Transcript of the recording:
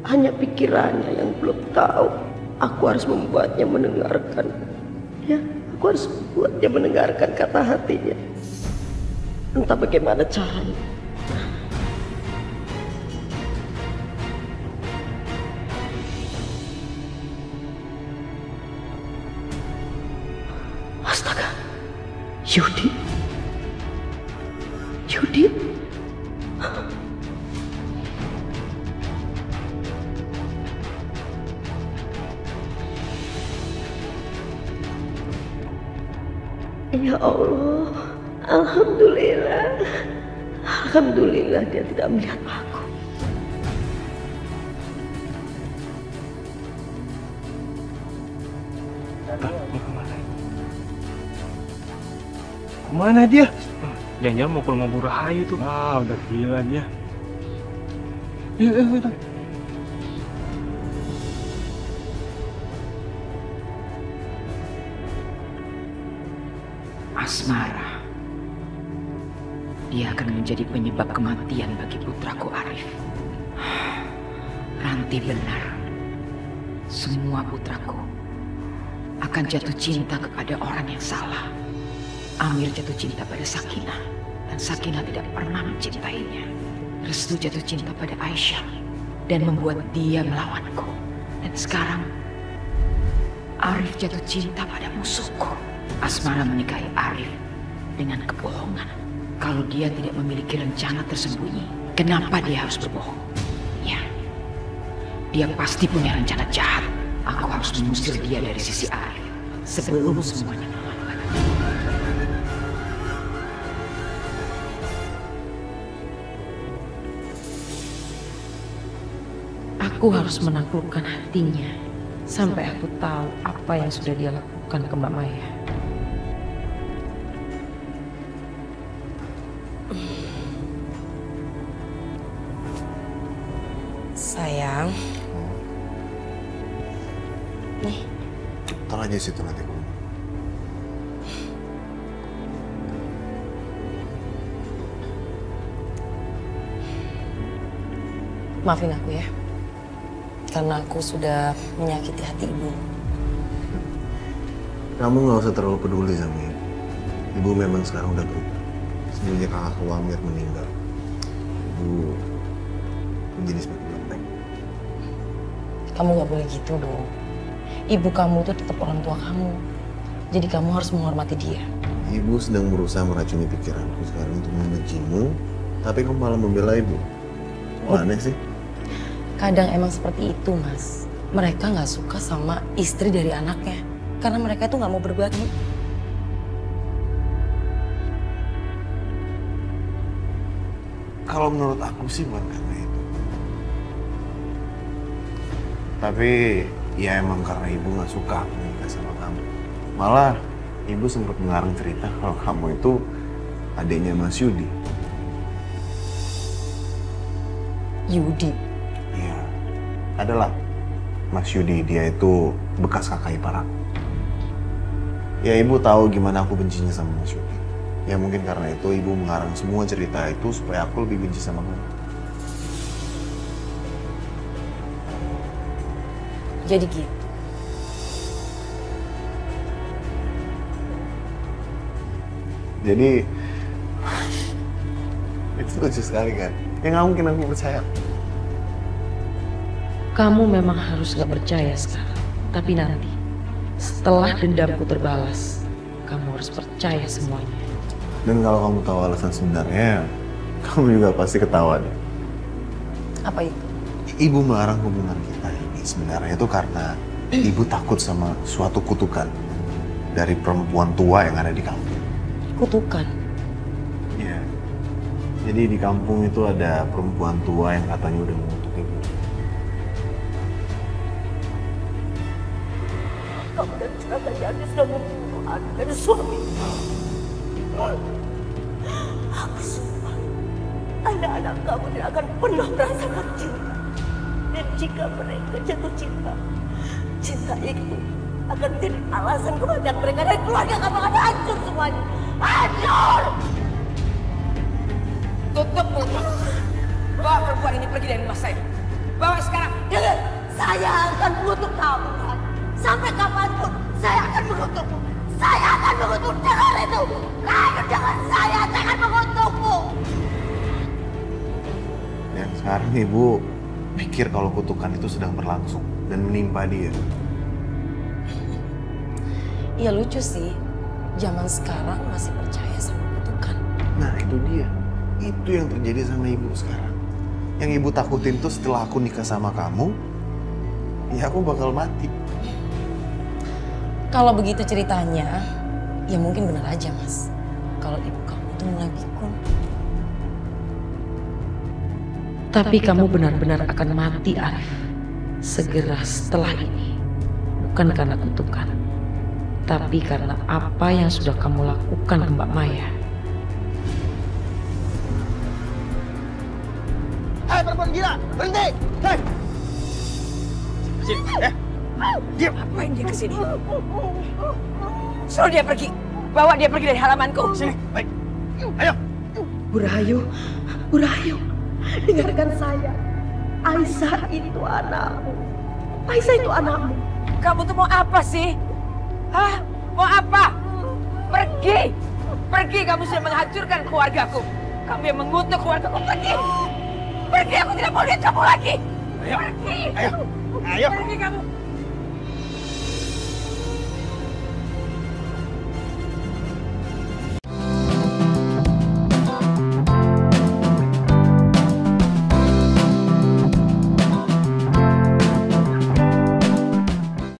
Hanya pikirannya yang belum tahu. Aku harus membuatnya mendengarkan. Ya, aku harus membuatnya mendengarkan kata hatinya. Entah bagaimana caranya. Astaga, Yudi. Yudi. Ya Allah, alhamdulillah. Alhamdulillah dia tidak melihat aku. Mau kemana? Kemana dia? Jangan-jangan mau ke rumah Bu Rahayu tuh. Ah, udah gila dia. Yuk, yuk, yuk. Asmara. Dia akan menjadi penyebab kematian bagi putraku Arif. Ranti benar. Semua putraku akan jatuh cinta kepada orang yang salah. Amir jatuh cinta pada Sakinah, dan Sakinah tidak pernah mencintainya. Restu jatuh cinta pada Aisyah dan membuat dia melawanku. Dan sekarang Arif jatuh cinta pada musuhku. Asmara menikahi Arif dengan kebohongan. Kalau dia tidak memiliki rencana tersembunyi, kenapa dia harus berbohong? Ya, dia pasti punya rencana jahat. Aku harus mengusir dia dari sisi Arif sebelum semuanya terlambat. Aku harus menaklukkan hatinya sampai aku tahu apa yang sudah dia lakukan ke Mbak Maya. Sayang. Nih. Taruh aja situ nanti. Maafin aku ya. Karena aku sudah menyakiti hati ibu. Kamu nggak usah terlalu peduli sama ibu. Ibu memang sekarang udah berubah. Semenjak kakak Amir meninggal, ibu menjadi semakin baik. Kamu nggak boleh gitu dong. Ibu kamu itu tetap orang tua kamu. Jadi kamu harus menghormati dia. Ibu sedang berusaha meracuni pikiranku sekarang untuk membencimu, tapi kamu malah membela ibu. Wah, aneh sih. Kadang emang seperti itu, Mas. Mereka nggak suka sama istri dari anaknya. Karena mereka itu nggak mau berbagi. Kalau menurut aku sih bukan karena itu. Tapi ya emang karena ibu nggak suka aku menikah sama kamu. Malah ibu sempat mengarang cerita kalau kamu itu adiknya Mas Yudi. Yudi? Iya, adalah Mas Yudi. Dia itu bekas kakak ipar aku. Ya ibu tahu gimana aku bencinya sama Mas Yudi. Ya mungkin karena itu ibu mengarang semua cerita itu supaya aku lebih benci sama kamu. Jadi gitu. Jadi itu lucu sekali kan? Ya nggak mungkin aku percaya. Kamu memang harus gak percaya sekarang. Tapi nanti, setelah dendamku terbalas, kamu harus percaya semuanya. Dan kalau kamu tahu alasan sebenarnya, kamu juga pasti ketawa deh. Apa itu? Ibu melarang hubungan kita ini sebenarnya itu karena ibu takut sama suatu kutukan dari perempuan tua yang ada di kampung. Kutukan? Iya. Jadi di kampung itu ada perempuan tua yang katanya udah mengutuk ibu. Kamu dan celaka jadi sudah membunuh anak dan suami. Aku sumpah, anak-anak kamu tidak akan pernah merasakan cinta. Dan jika mereka jatuh cinta, cinta itu akan menjadi alasan kematian mereka dan keluarga kamu akan hancur semuanya. Hancur! Tutup mulut. Bawa perempuan ini pergi dari rumah saya. Bawa sekarang. Dengan Saya akan mengutuk kamu, Ran. Sampai kapanpun saya akan mengutukmu. Saya akan mengutuk teror itu. Kamu jangan saya akan mengutukmu. Dan sekarang ibu pikir kalau kutukan itu sedang berlangsung dan menimpa dia. Iya lucu sih, zaman sekarang masih percaya sama kutukan. Nah itu dia, itu yang terjadi sama ibu sekarang. Yang ibu takutin tuh setelah aku nikah sama kamu, ya aku bakal mati. Kalau begitu ceritanya, ya mungkin benar aja Mas. Kalau ibu kamu tuh mulai pikun. Tapi kamu benar-benar akan mati, Arif. Segera setelah ini. Bukan karena kutukan. Tapi karena apa yang sudah kamu lakukan ke Mbak Maya. Hei perempuan gila, berhenti! Hei! Sini, diam! Ngapain dia kesini? Suruh dia pergi. Bawa dia pergi dari halamanku. Sini, baik. Ayo! Bu Rahayu, Bu Rahayu, dengarkan saya. Aisyah itu anakmu. Aisyah itu anakmu. Kamu tuh mau apa sih? Hah? Mau apa? Pergi! Pergi, kamu sudah menghancurkan keluargaku. Kamu yang mengutuk keluargaku. Pergi! Pergi, aku tidak mau lihat kamu lagi. Ayo! Pergi! Ayo! Ayo! Pergi kamu!